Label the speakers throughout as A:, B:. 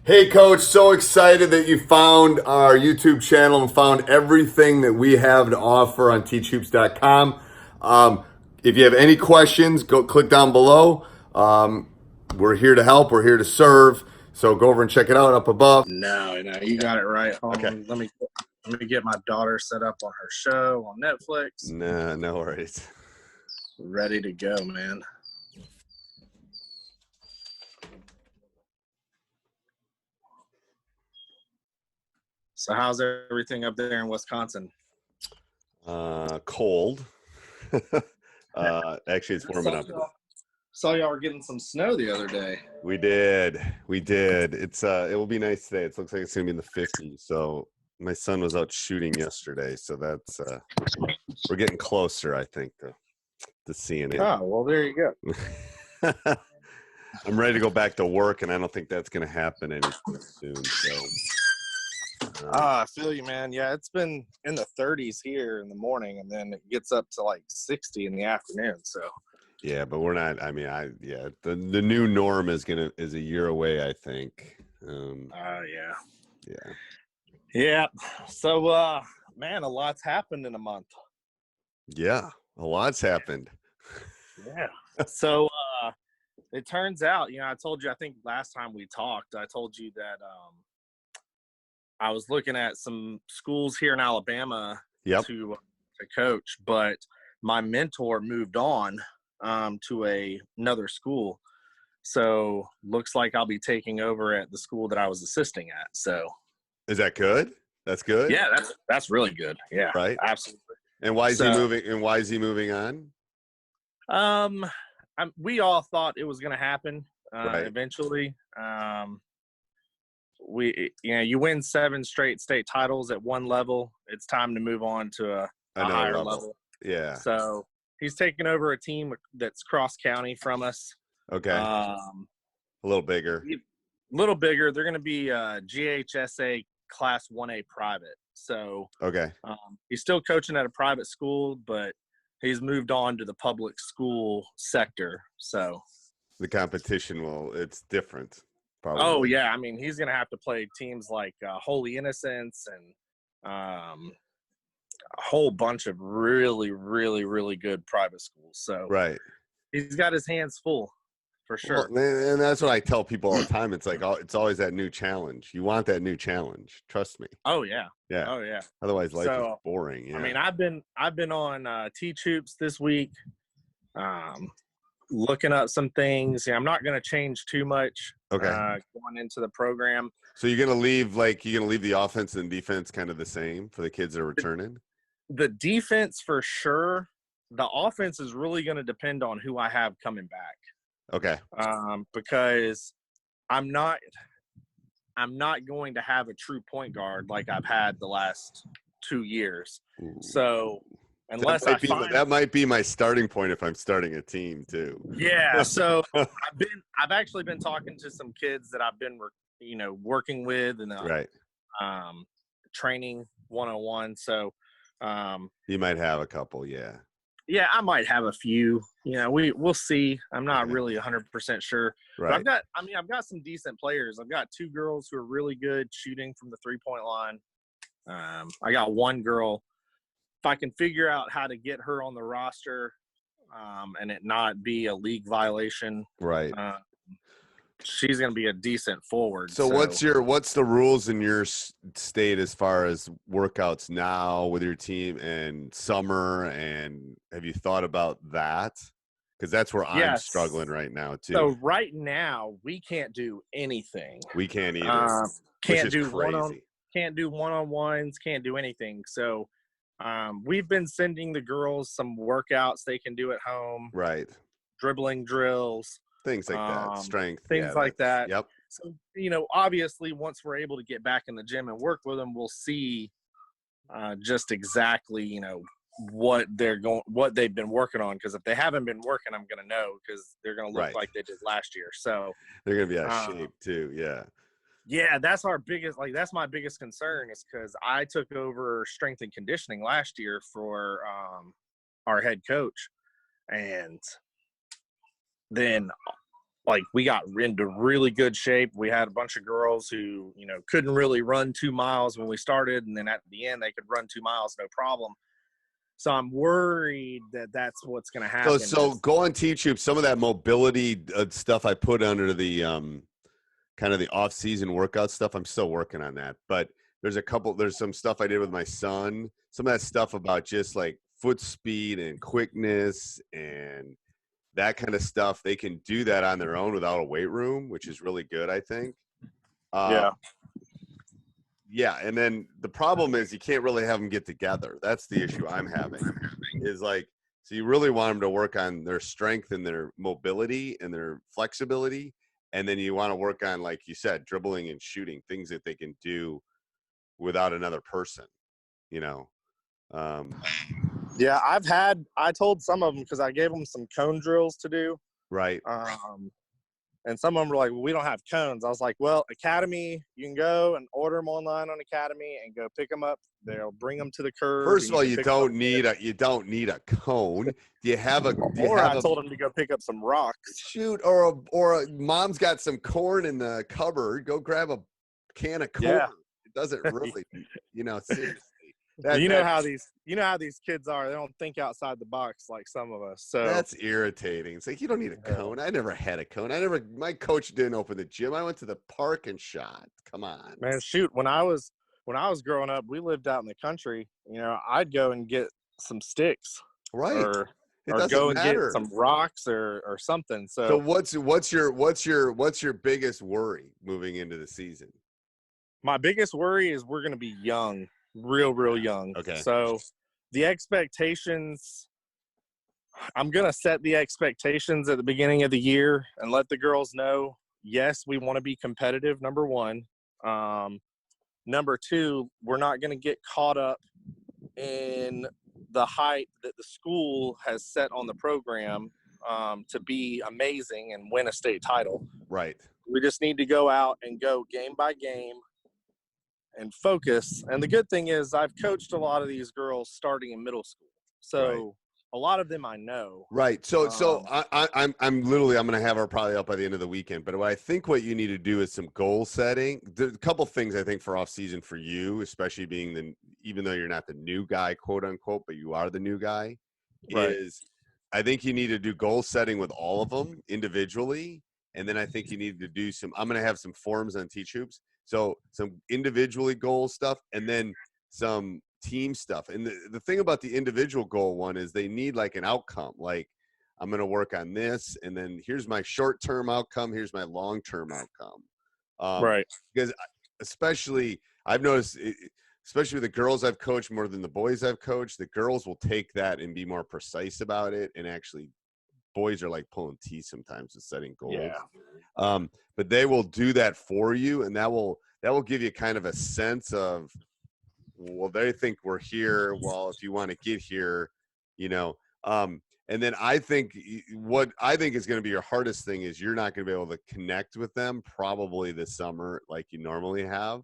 A: Hey, Coach, so excited that you found our YouTube channel and found everything that we have to offer on teachhoops.com. If you have any questions, go click down below. We're here to help, we're here to serve. So go over and check it out up above.
B: No, you got it right. Hold
A: Okay.
B: on. Let me get my daughter set up on her show on Netflix.
A: Nah, no worries.
B: Ready to go, man. So how's everything up there in Wisconsin?
A: Cold. Actually, it's warming up.
B: Saw y'all were getting some snow the other day.
A: We did. It will be nice today. It looks like it's gonna be in the 50s. So my son was out shooting yesterday, so that's we're getting closer, I think, to seeing it.
B: Oh, well, there you go.
A: I'm ready to go back to work, and I don't think that's gonna happen anytime soon. So
B: I feel you, man. Yeah, it's been in the 30s here in the morning, and then it gets up to like 60 in the afternoon. So
A: yeah, but we're not. I mean, the new norm is a year away, I think.
B: Yeah. So man, a lot's happened in a month.
A: Yeah, a lot's happened.
B: Yeah. So it turns out, I told you, I think last time we talked, I told you that I was looking at some schools here in Alabama to coach, but my mentor moved on to another school. So looks like I'll be taking over at the school that I was assisting at. So
A: is that good? That's good.
B: Yeah, that's really good. Yeah,
A: right.
B: Absolutely.
A: And why is he moving? And why is he moving on?
B: We all thought it was going to happen
A: Right.
B: eventually. You win 7 straight state titles at one level. It's time to move on to a higher level.
A: Yeah.
B: So he's taking over a team that's cross county from us.
A: Okay. A little bigger.
B: They're going to be GHSA Class 1A private. So
A: okay.
B: He's still coaching at a private school, but he's moved on to the public school sector. So
A: the competition it's different. Probably.
B: Oh, yeah. I mean, he's going to have to play teams like Holy Innocents and a whole bunch of really, really, really good private schools. So
A: right.
B: He's got his hands full for sure.
A: Well, and that's what I tell people all the time. It's like, it's always that new challenge. You want that new challenge. Trust me.
B: Oh, yeah.
A: Yeah.
B: Oh, yeah.
A: Otherwise, life is boring. Yeah.
B: I mean, I've been on Teach Hoops this week, looking up some things. I'm not going to change too much.
A: Okay.
B: Going into the program.
A: So you're gonna leave the offense and defense kind of the same for the kids that are returning?
B: The defense for sure. The offense is really going to depend on who I have coming back.
A: Okay.
B: Because I'm not going to have a true point guard like I've had the last 2 years.
A: Ooh.
B: So unless
A: that might be my starting point if I'm starting a team too.
B: Yeah. So I've actually been talking to some kids that I've been working with and
A: right.
B: Training 101. So
A: you might have a couple. Yeah.
B: Yeah, I might have a few. We'll see. I'm not really 100% sure.
A: Right.
B: But I've got some decent players. I've got 2 girls who are really good shooting from the 3-point line. I got 1 girl. If I can figure out how to get her on the roster, and it not be a league violation,
A: right?
B: She's going to be a decent forward.
A: So what's the rules in your state as far as workouts now with your team and summer? And have you thought about that? Because that's where I'm struggling right now too.
B: So right now we can't do anything.
A: We can't either.
B: Can't do one-on-ones. Can't do anything. So we've been sending the girls some workouts they can do at home.
A: Right.
B: Dribbling drills.
A: Things like that, strength.
B: Things like that.
A: Yep.
B: So, obviously once we're able to get back in the gym and work with them, we'll see just exactly, what they've been working on. Because if they haven't been working, I'm going to know because they're going to look like they did last year. So
A: they're going to be out of shape too. Yeah.
B: Yeah, that's my biggest concern is because I took over strength and conditioning last year for our head coach. And then like we got into really good shape. We had a bunch of girls who, you know, couldn't really run 2 miles when we started, and then at the end they could run 2 miles no problem. So I'm worried that that's what's going to happen.
A: So go on T-Tube. Some of that mobility stuff I put under the kind of the off-season workout stuff. I'm still working on that, but there's some stuff I did with my son. Some of that stuff about just like foot speed and quickness and that kind of stuff. They can do that on their own without a weight room, which is really good, I think. Yeah, and then the problem is you can't really have them get together. That's the issue I'm having. Is like, so you really want them to work on their strength and their mobility and their flexibility, and then you want to work on, like you said, dribbling and shooting, things that they can do without another person. You know.
B: Yeah, I told some of them, because I gave them some cone drills to do.
A: Right.
B: And some of them were like, well, we don't have cones. I was like, well, Academy, you can go and order them online on Academy and go pick them up. They'll bring them to the curb.
A: First of all, you don't need a cone. Do you have a?
B: I told them to go pick up some rocks.
A: Shoot, or mom's got some corn in the cupboard. Go grab a can of corn.
B: Yeah.
A: It doesn't really, seriously.
B: You know how these kids are. They don't think outside the box like some of us. So
A: that's irritating. It's like, you don't need a cone. I never had a cone. My coach didn't open the gym. I went to the park and shot. Come on,
B: man. Shoot, when I was growing up, we lived out in the country. You know, I'd go and get some sticks,
A: right,
B: or go and get some rocks or something.
A: So what's your biggest worry moving into the season?
B: My biggest worry is we're going to be young. Real young.
A: Okay.
B: So the expectations, I'm going to set the expectations at the beginning of the year and let the girls know, yes, we want to be competitive, number one. Number two, we're not going to get caught up in the hype that the school has set on the program to be amazing and win a state title.
A: Right.
B: We just need to go out and go game by game and focus. And the good thing is I've coached a lot of these girls starting in middle school. So a lot of them I know.
A: Right. So I'm going to have her probably up by the end of the weekend. But what you need to do is some goal setting. There's a couple things I think for off season for you, especially being even though you're not the new guy, quote unquote, but you are the new guy, is I think you need to do goal setting with all of them individually. And then I think you need to do I'm going to have some forms on T-Tubes. So some individually goal stuff and then some team stuff. And the thing about the individual goal one is they need like an outcome. Like, I'm going to work on this, and then here's my short-term outcome. Here's my long-term outcome.
B: Right.
A: Because especially I've noticed, especially with the girls I've coached more than the boys I've coached, the girls will take that and be more precise about it. And actually, boys are like pulling teeth sometimes with setting goals.
B: Yeah.
A: But they will do that for you, and that will give you kind of a sense of, well, they think we're here. Well, if you want to get here, and then I think what I think is going to be your hardest thing is you're not going to be able to connect with them probably this summer like you normally have.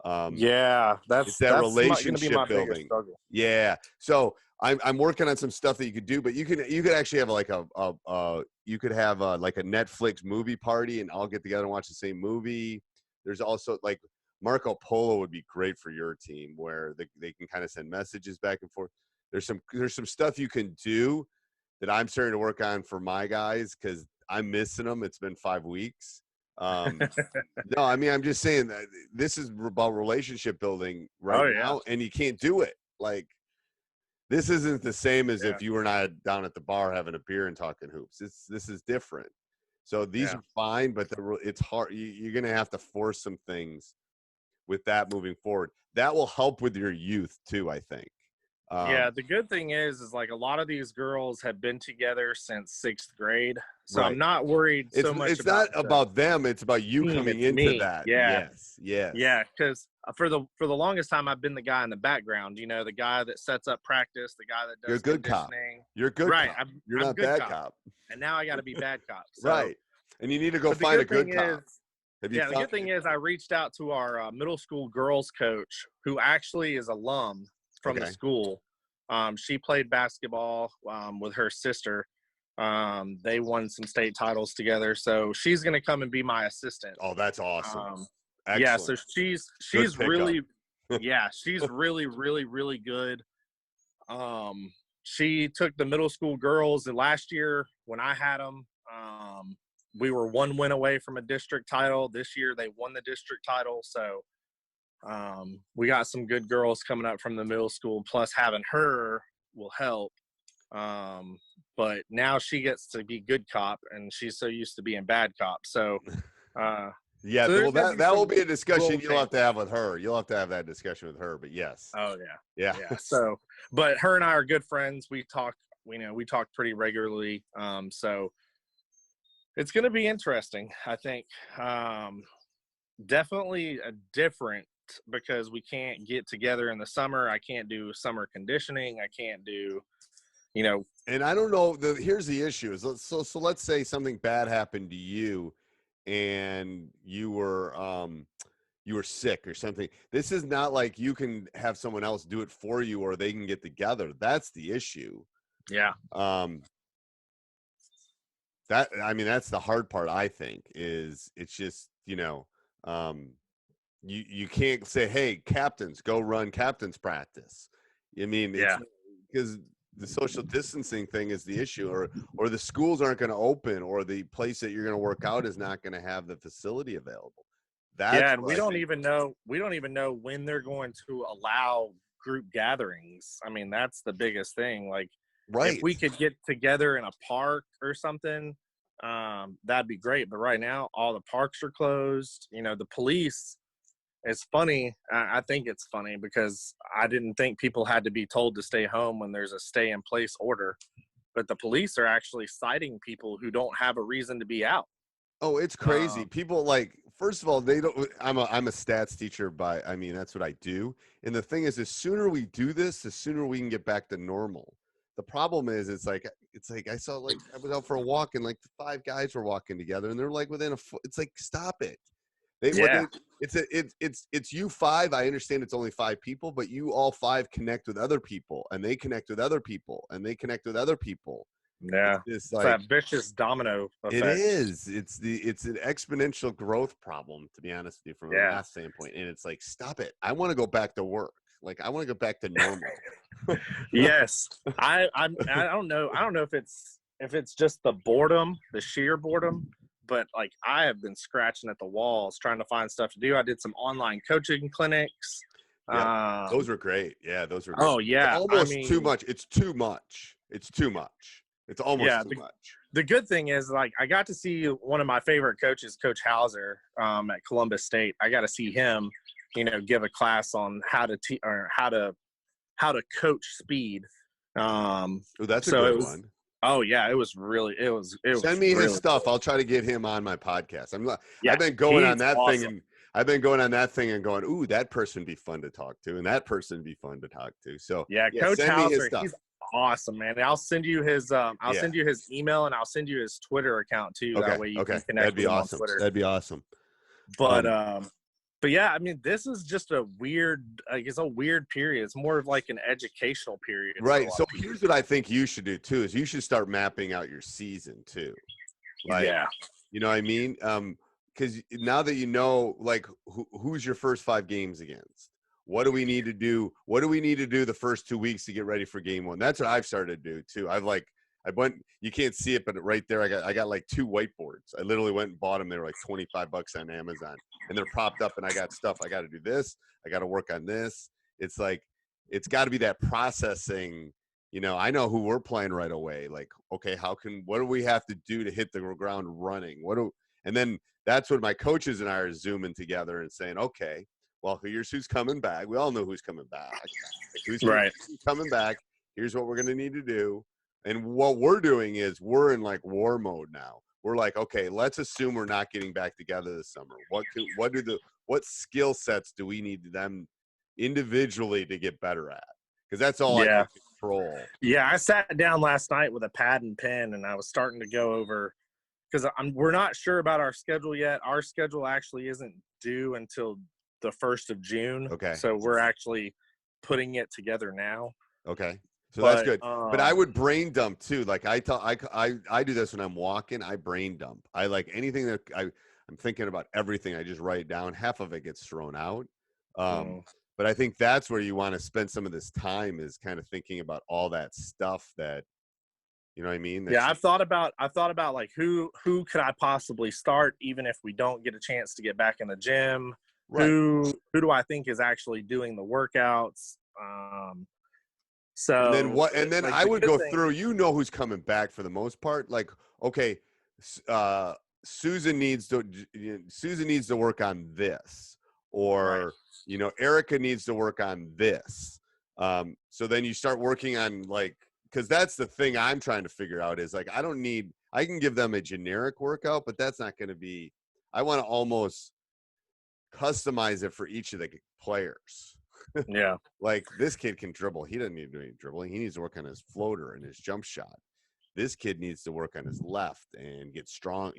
B: That's
A: relationship building. Yeah. So I'm working on some stuff that you could do, but you could actually have like you could have like a Netflix movie party, and I'll get together and watch the same movie. There's also like Marco Polo would be great for your team, where they can kind of send messages back and forth. There's some stuff you can do that I'm starting to work on for my guys because I'm missing them. It's been 5 weeks. No, I mean, I'm just saying that this is about relationship building now, and you can't do it. Like, this isn't the same as if you were not down at the bar having a beer and talking hoops. This is different. So these are fine, but it's hard. You're going to have to force some things with that moving forward. That will help with your youth too, I think.
B: The good thing is like a lot of these girls have been together since 6th grade. So I'm not worried so much.
A: It's not about them. It's about you coming into that.
B: Yeah.
A: Yes.
B: Yeah. Because for the longest time, I've been the guy in the background, the guy that sets up practice, the guy that does
A: You're a good cop. You're a good cop. You're not bad cop.
B: And now I got to be bad cop. So,
A: right. And you need to go find a good cop.
B: The good thing is I reached out to our middle school girls coach, who actually is alum from the school. She played basketball with her sister. They won some state titles together, so she's going to come and be my assistant.
A: Oh, that's awesome.
B: Yeah, so she's really, yeah, she's really, really, really good. She took the middle school girls, and last year when I had them, we were 1 win away from a district title. This year they won the district title, so we got some good girls coming up from the middle school. Plus, having her will help. But now she gets to be good cop, and she's so used to being bad cop. So,
A: yeah,
B: so
A: well, that will be a discussion you'll have to have with her. You'll have to have that discussion with her. But yes.
B: Oh
A: yeah.
B: So, but her and I are good friends. We talk pretty regularly. So it's going to be interesting. I think definitely a different, because we can't get together in the summer. I can't do summer conditioning. I can't do,
A: And I don't know. Here's the issue: is so let's say something bad happened to you, and you were sick or something. This is not like you can have someone else do it for you, or they can get together. That's the issue.
B: Yeah.
A: That's the hard part. I think is it's just you can't say, hey, captains, go run captain's practice. I mean,
B: yeah,
A: because the social distancing thing is the issue, or the schools aren't going to open, or the place that you're going to work out is not going to have the facility available.
B: And we don't even know when they're going to allow group gatherings. I mean, that's the biggest thing. Like,
A: right.
B: If we could get together in a park or something, that'd be great. But right now, all the parks are closed. The police. It's funny. I think it's funny because I didn't think people had to be told to stay home when there's a stay-in-place order. But the police are actually citing people who don't have a reason to be out.
A: Oh, it's crazy. People first of all, they don't. I'm a stats teacher that's what I do. And the thing is, the sooner we do this, the sooner we can get back to normal. The problem is, it's like I saw, I was out for a walk and 5 guys were walking together and they're within a foot. It's stop it. It's you 5. I understand it's only 5 people, but you all 5 connect with other people, and they connect with other people, and they connect with other people.
B: Yeah, it's that vicious domino effect.
A: It is. It's an exponential growth problem, to be honest with you, from a math standpoint. And it's stop it. I want to go back to work. I want to go back to normal.
B: Yes, I don't know. I don't know if it's just the boredom, the sheer boredom. But I have been scratching at the walls trying to find stuff to do. I did some online coaching clinics.
A: Yeah, those were great. Yeah, those were great.
B: Oh yeah,
A: it's almost too much. It's too much. It's too much. It's almost too much.
B: The good thing is, I got to see one of my favorite coaches, Coach Hauser, at Columbus State. I got to see him, give a class on how to coach speed.
A: That's a good one.
B: Oh yeah, it was really.
A: Send me his stuff. I'll try to get him on my podcast. I've been going on that thing, and I've been going on that thing and going, ooh, that person would be fun to talk to, and that person would be fun to talk to. So
B: Coach Hauser, he's awesome, man. I'll send you his send you his email, and I'll send you his Twitter account too.
A: Okay.
B: That way you can connect.
A: That'd be awesome.
B: On Twitter.
A: That'd be awesome.
B: But yeah, I mean, this is just a weird, it's a weird period. It's more of an educational period.
A: Right. So here's what I think you should do too, is you should start mapping out your season too. You know what I mean? Because now that you know, who's your first 5 games against? What do we need to do? What do we need to do the first 2 weeks to get ready for game 1? That's what I've started to do too. I went, you can't see it, but right there, I got 2 whiteboards. I literally went and bought them. They were $25 on Amazon, and they're propped up, and I got stuff. I got to do this. I got to work on this. It's it's got to be that processing. I know who we're playing right away. Okay, what do we have to do to hit the ground running? And then that's what my coaches and I are zooming together and saying, okay, well, here's who's coming back. We all know who's coming back. Who's coming back. Here's what we're going to need to do. And what we're doing is we're in war mode now. We're okay, let's assume we're not getting back together this summer. What skill sets do we need them individually to get better at? Because that's all I can control.
B: Yeah, I sat down last night with a pad and pen, and I was starting to go over, because we're not sure about our schedule yet. Our schedule actually isn't due until the 1st of June.
A: Okay.
B: So we're actually putting it together now.
A: Okay. So that's good. But I would
B: Um,
A: brain dump too. Like I do this when I'm walking. I brain dump. I like anything that I'm thinking about everything. I just write it down. Half of it gets thrown out. Um,
B: mm,
A: but I think that's where you want to spend some of this time is kind of thinking about all that stuff that, you know what I mean?
B: yeah,
A: That's
B: I've thought about like who could I possibly start even if we don't get a chance to get back in the gym.
A: right.
B: Who do I think is actually doing the workouts?
A: And then
B: So
A: what? And then
B: like
A: I
B: the
A: would
B: good
A: go
B: thing,
A: through. You know who's coming back for the most part. Like, okay, Susan needs to work on this,
B: right?
A: or Erica needs to work on this. So then you start working on like, because that's the thing I'm trying to figure out is like I can give them a generic workout, but that's not going to be. I want to almost customize it for each of the players.
B: Yeah,
A: Like this kid can dribble. He doesn't need to do any dribbling. He needs to work on his floater and his jump shot. This kid needs to work on his left and get strong.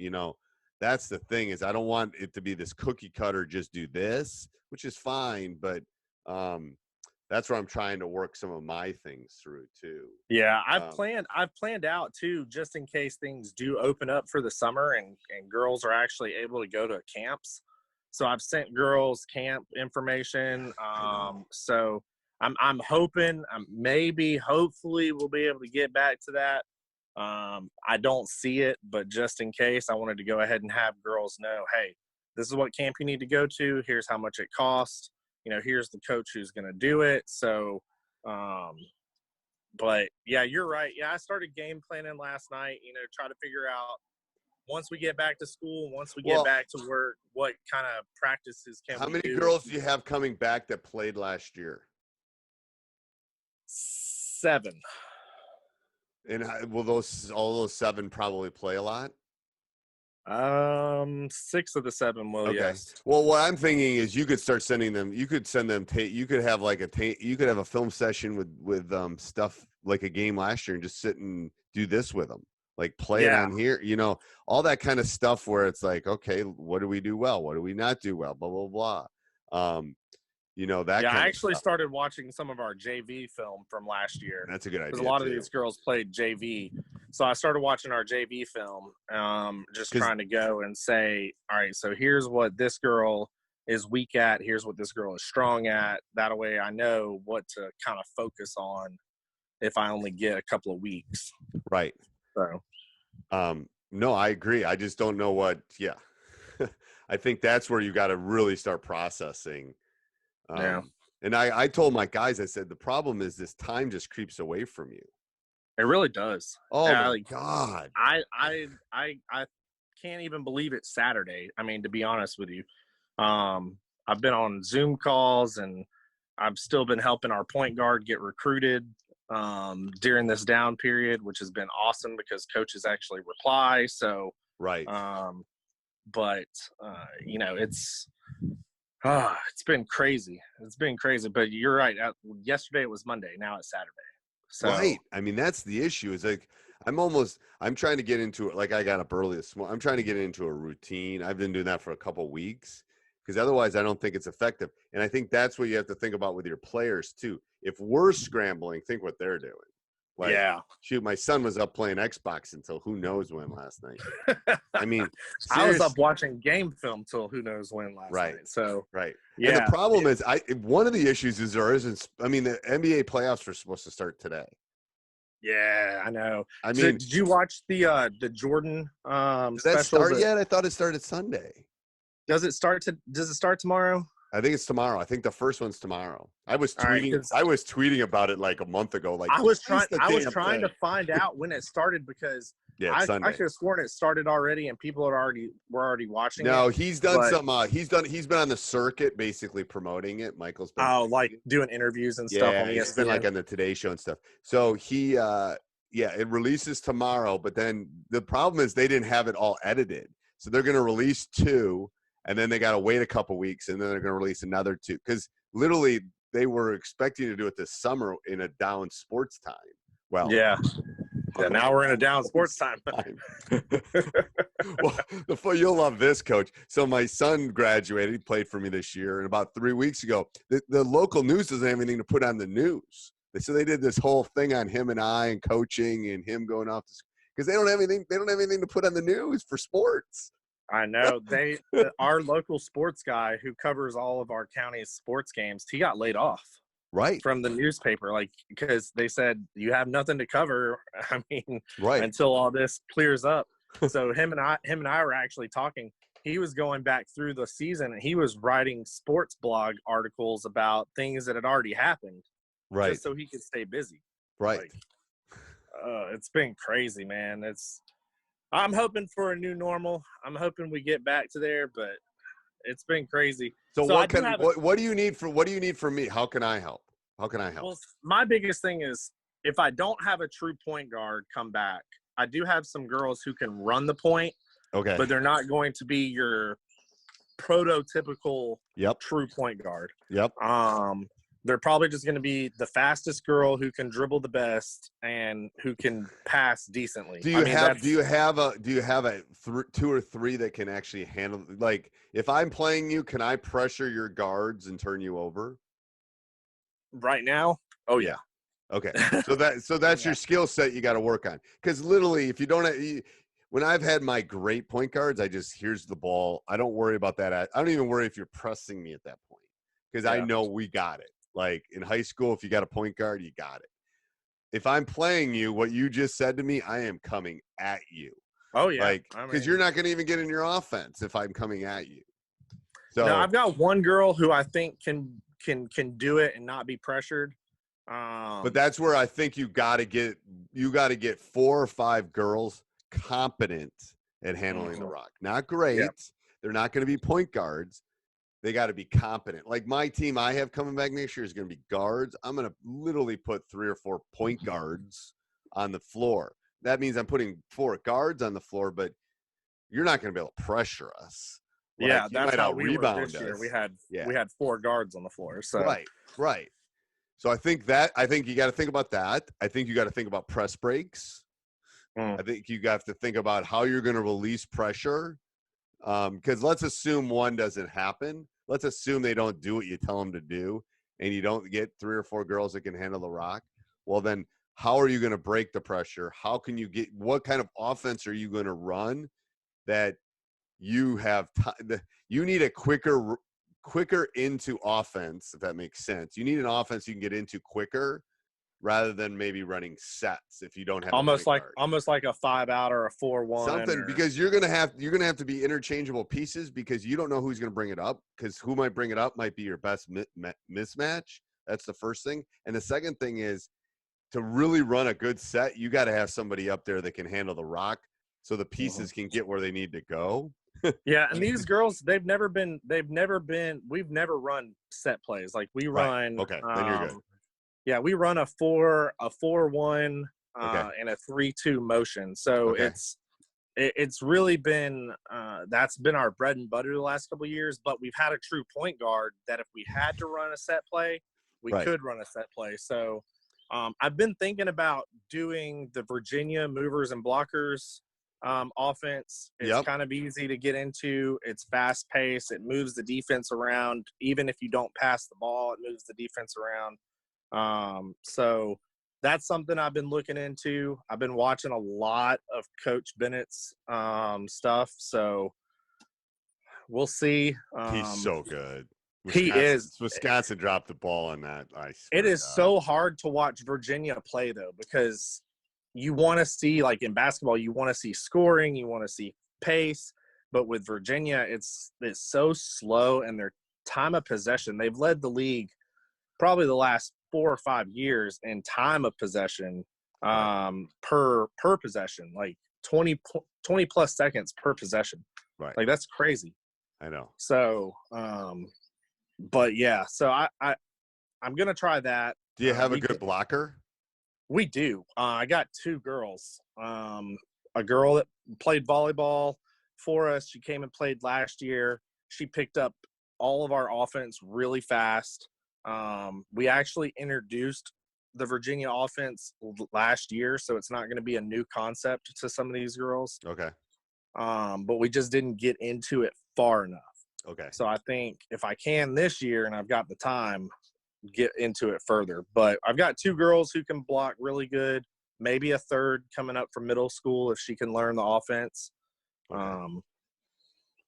A: That's the thing is I don't want it to be this cookie cutter, just do this, which is fine. But that's where I'm trying to work some of my things through too.
B: yeah.
A: Um,
B: I've planned out too, just in case things do open up for the summer and girls are actually able to go to camps. So I've sent girls camp information.
A: I know.
B: So I'm hoping, maybe, hopefully, we'll be able to get back to that. I don't see it, but just in case, I wanted to go ahead and have girls know, hey, this is what camp you need to go to. Here's how much it costs. Here's the coach who's going to do it. So, um, but yeah, you're right. Yeah, I started game planning last night. Try to figure out once we get back to school, once we get
A: Well,
B: back to work, what kind of practices can
A: how
B: we
A: many
B: do?
A: girls do you have coming back that played last year?
B: 7.
A: And will all those 7 probably play a lot?
B: 6 of the 7 will,
A: Okay.
B: yes.
A: Well, what I'm thinking is you could start sending them. You could send them tape. You could have like you could have a film session with stuff like a game last year and just sit and do this with them. Like play it
B: Yeah.
A: on here. All that kind of stuff where it's like, okay, what do we do well? What do we not do well? Blah blah blah. That
B: Yeah,
A: kind
B: I
A: of
B: actually
A: stuff.
B: started watching some of our JV film from last year
A: That's a good
B: because
A: idea
B: a lot of
A: too.
B: these girls played JV. So I started watching our JV film, just trying to go and say, all right, so here's what this girl is weak at. Here's what this girl is strong at. That way I know what to kind of focus on if I only get a couple of weeks.
A: Right.
B: So,
A: No, I agree. I just don't know what. Yeah. I think that's where you got to really start processing.
B: yeah,
A: And I told my guys, I said, the problem is this time just creeps away from you.
B: it really does.
A: Oh
B: Yeah,
A: my
B: like,
A: God.
B: I can't even believe it's Saturday. I mean, to be honest with you, I've been on Zoom calls and I've still been helping our point guard get recruited during this down period, which has been awesome because coaches actually reply. So,
A: Right.
B: but it's been crazy. It's been crazy. But you're right. Yesterday it was Monday. Now it's Saturday. So,
A: Right. I mean, that's the issue is like, I'm trying to get into it. Like I got up early this morning. I'm trying to get into a routine. I've been doing that for a couple of weeks because otherwise I don't think it's effective. And I think that's what you have to think about with your players too. If we're scrambling, think what they're doing. Like,
B: yeah.
A: shoot, my son was up playing Xbox until who knows when last night. I mean,
B: I was up watching game film till who knows when last
A: right,
B: night. So,
A: right.
B: yeah.
A: And the problem is, one of the issues is there isn't. I mean, the NBA playoffs are supposed to start today.
B: Yeah, I know.
A: I
B: So,
A: mean,
B: did you watch the Jordan
A: did
B: special?
A: that start yet? I thought it started Sunday.
B: Does it start tomorrow?
A: I think it's tomorrow. I think the first one's tomorrow. I was
B: All right,
A: tweeting. I was tweeting about it like a month ago. Like
B: I was
A: "It's the
B: trying
A: damn
B: to
A: thing."
B: find out when it started because
A: Yeah, it's
B: I
A: Sunday.
B: could have sworn it started already and people were already watching it.
A: No, he's done
B: but-
A: some. He's been on the circuit, basically promoting it. Michael's been
B: like doing interviews and stuff on ESPN.
A: He's been like on the Today Show and stuff. So he, it releases tomorrow. But then the problem is they didn't have it all edited, so they're going to release 2, and then they got to wait a couple weeks, and then they're going to release another 2 because literally they were expecting to do it this summer in a down sports time. Well,
B: yeah. Now we're in a down sports time.
A: Well, you'll love this, Coach. So my son graduated. He played for me this year, and about 3 weeks ago, the local news doesn't have anything to put on the news.
C: So they did this whole thing on him and I and coaching and him going off to because they don't have anything to put on the news for sports.
B: I know our local sports guy who covers all of our county's sports games, he got laid off
C: Right.
B: from the newspaper, like, because they said you have nothing to cover. I mean,
C: Right.
B: until all this clears up. So him and I were actually talking. He was going back through the season and he was writing sports blog articles about things that had already happened,
C: Right.
B: just so he could stay busy.
C: Right.
B: Like, it's been crazy, man. I'm hoping for a new normal. I'm hoping we get back to there, but it's been crazy.
C: So what do you need from me? How can I help?
B: Well, my biggest thing is if I don't have a true point guard come back, I do have some girls who can run the point.
C: Okay.
B: But they're not going to be your prototypical true point guard.
C: Yep.
B: They're probably just going to be the fastest girl who can dribble the best and who can pass decently.
C: Do you have a 2 or 3 that can actually handle, like, if I'm playing you, can I pressure your guards and turn you over?
B: Right now? Oh yeah.
C: Okay. So that's your skill set you got to work on. Because literally, if you don't when I've had my great point guards, here's the ball. I don't worry about that. I don't even worry if you're pressing me at that point because I know we got it. Like in high school, if you got a point guard, you got it. If I'm playing you, what you just said to me, I am coming at you.
B: Oh yeah.
C: Like, because you're not going to even get in your offense if I'm coming at you. So
B: no, I've got one girl who I think can do it and not be pressured.
C: But that's where I think you got to get 4 or 5 girls competent at handling the rock. Not great. Yep. They're not going to be point guards. They got to be competent. Like my team I have coming back next year is going to be guards. I'm going to literally put 3 or 4 point guards on the floor. That means I'm putting 4 guards on the floor, but you're not going to be able to pressure us. Like,
B: yeah, that's how we were this year. We had 4 guards on the floor. So
C: right. So I think you got to think about that. I think you got to think about press breaks. I think you have to think about how you're going to release pressure. Because let's assume one doesn't happen. Let's assume they don't do what you tell them to do, and you don't get 3 or 4 girls that can handle the rock. Well, then how are you going to break the pressure? How can you what kind of offense are you going to run that you have you need a quicker into offense, if that makes sense. You need an offense you can get into quicker rather than maybe running sets if you don't have
B: almost like a 5-out or a 4-1
C: something, because you're gonna have to be interchangeable pieces because you don't know who's gonna bring it up, because who might bring it up might be your best mismatch. That's the first thing. And the second thing is, to really run a good set, you got to have somebody up there that can handle the rock so the pieces can get where they need to go.
B: Yeah, and these girls, we've never run set plays. Like we run
C: okay, then you're good.
B: Yeah, we run a 4-1 and a 3-2 motion. So it's really been that's been our bread and butter the last couple of years. But we've had a true point guard that if we had to run a set play, we could run a set play. So I've been thinking about doing the Virginia movers and blockers offense. It's kind of easy to get into. It's fast paced. It moves the defense around. Even if you don't pass the ball, it moves the defense around. So that's something I've been looking into. I've been watching a lot of Coach Bennett's stuff. So we'll see.
C: He's so good. Wisconsin dropped the ball on that.
B: It is so hard to watch Virginia play, though, because you want to see, like in basketball, you want to see scoring, you want to see pace. But with Virginia, it's so slow, and their time of possession, they've led the league probably the last 4 or 5 years in time of possession per possession, like 20 plus seconds per possession.
C: Right.
B: Like that's crazy.
C: I know.
B: So, but yeah, so I'm going to try that.
C: Do you have a good blocker?
B: We do. I got 2 girls. A girl that played volleyball for us. She came and played last year. She picked up all of our offense really fast. We actually introduced the Virginia offense last year, so it's not going to be a new concept to some of these girls.
C: Okay.
B: But we just didn't get into it far enough.
C: Okay.
B: So I think if I can this year and I've got the time, get into it further. But I've got 2 girls who can block really good, maybe a third coming up from middle school if she can learn the offense.
C: Okay.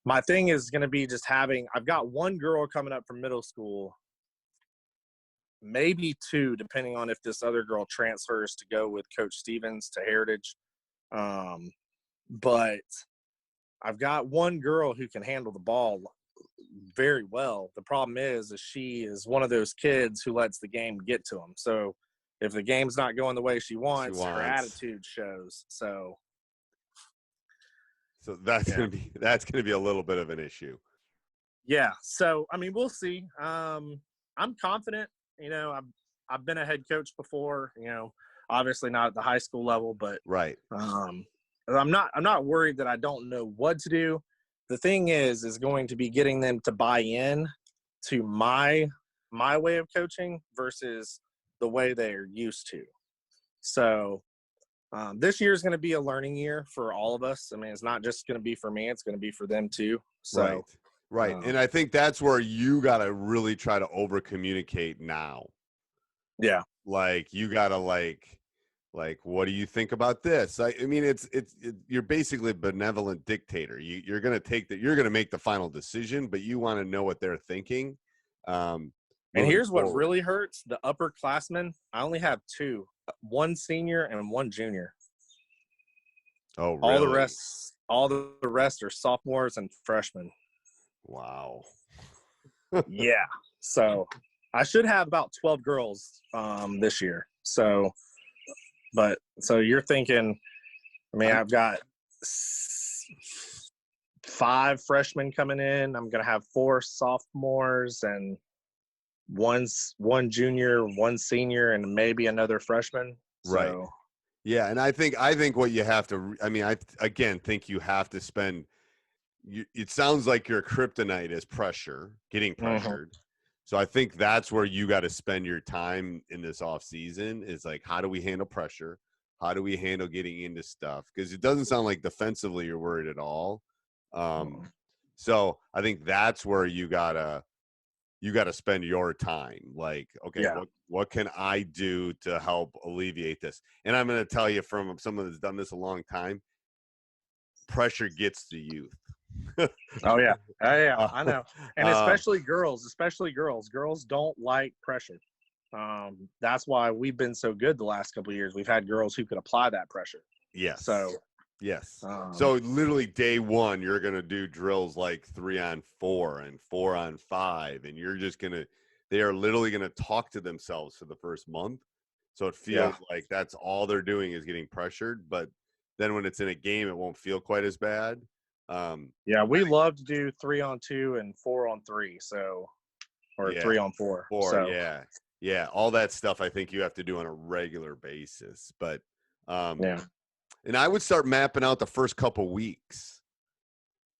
B: My thing is going to be just I've got 1 girl coming up from middle school, maybe 2, depending on if this other girl transfers to go with Coach Stevens to Heritage. But I've got 1 girl who can handle the ball very well. The problem is she is one of those kids who lets the game get to them. So if the game's not going the way she wants. Her attitude shows. So
C: that's gonna be a little bit of an issue.
B: Yeah. So I mean, we'll see. I'm confident. You know, I've been a head coach before. You know, obviously not at the high school level, but
C: right.
B: I'm not worried that I don't know what to do. The thing is going to be getting them to buy in to my way of coaching versus the way they're used to. So this year is going to be a learning year for all of us. I mean, it's not just going to be for me; it's going to be for them too. So,
C: right. And I think that's where you got to really try to over communicate now.
B: Yeah.
C: Like you got to like, what do you think about this? I mean, you're basically a benevolent dictator. You're going to make the final decision, but you want to know what they're thinking.
B: And here's what really hurts: the upperclassmen. I only have 2, 1 senior and 1 junior.
C: Oh, really?
B: All the rest are sophomores and freshmen.
C: Wow.
B: Yeah. So I should have about 12 girls this year. So you're thinking, I mean, I've got 5 freshmen coming in. I'm going to have 4 sophomores and 1 junior, 1 senior, and maybe another freshman.
C: Right.
B: So,
C: yeah. And I think what you have to, I mean, I think you have to spend, it sounds like your kryptonite is pressure, getting pressured. So I think that's where you got to spend your time in this off season is like, how do we handle pressure? How do we handle getting into stuff? Because it doesn't sound like defensively you're worried at all. So I think that's where you gotta spend your time. Like, okay, what can I do to help alleviate this? And I'm going to tell you from someone that's done this a long time, pressure gets the youth.
B: Oh yeah, I know. And especially girls. Girls don't like pressure. That's why we've been so good the last couple of years. We've had girls who could apply that pressure.
C: Yes.
B: So
C: yes. So literally day 1, you're going to do drills like 3-on-4 and 4-on-5, and they are literally going to talk to themselves for the first month. So it feels like that's all they're doing is getting pressured. But then when it's in a game, it won't feel quite as bad.
B: We love to do 3-on-2 and 4-on-3. Or 3-on-4.
C: Yeah. All that stuff I think you have to do on a regular basis. But and I would start mapping out the first couple weeks.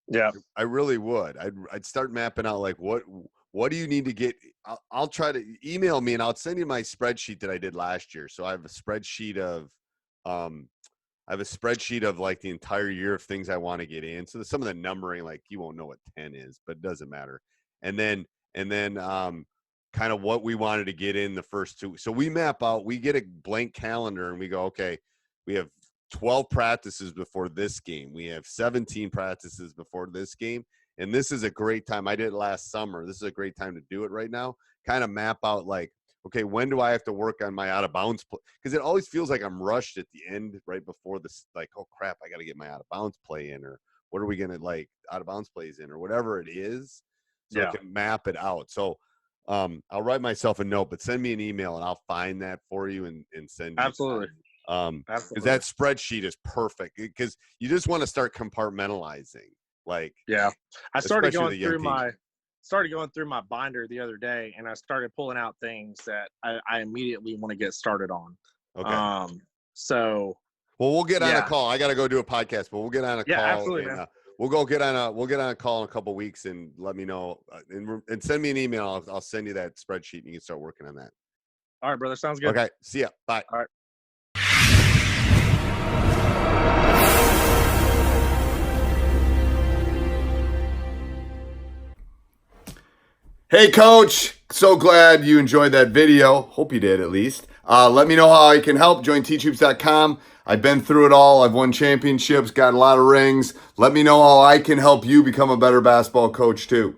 B: Yeah,
C: I really would. I'd start mapping out like what do you need to get. I'll try to email me and I'll send you my spreadsheet that I did last year. So I have a spreadsheet of like the entire year of things I want to get in. So some of the numbering, like you won't know what 10 is, but it doesn't matter. And then kind of what we wanted to get in the first 2. So we map out, we get a blank calendar and we go, okay, we have 12 practices before this game. We have 17 practices before this game. And this is a great time. I did it last summer. This is a great time to do it right now. Kind of map out like, okay, when do I have to work on my out of bounds play? Because it always feels like I'm rushed at the end right before this, like, oh crap, I got to get my out of bounds play in, or what are we going to like out of bounds plays in, or whatever it is. So I can map it out. So I'll write myself a note, but send me an email and I'll find that for you and send you.
B: Absolutely.
C: Because that spreadsheet is perfect because you just want to start compartmentalizing. Like,
B: I started going through my binder the other day and I started pulling out things that I immediately want to get started on.
C: Okay.
B: So
C: we'll get on a call. I got to go do a podcast, but we'll get on a call.
B: Absolutely,
C: and, we'll get on a call in a couple of weeks and let me know and send me an email. I'll send you that spreadsheet and you can start working on that.
B: All right, brother. Sounds good.
C: Okay. See ya. Bye.
B: All right.
A: Hey, Coach. So glad you enjoyed that video. Hope you did at least. Let me know how I can help. Join teachhoops.com. I've been through it all. I've won championships, got a lot of rings. Let me know how I can help you become a better basketball coach too.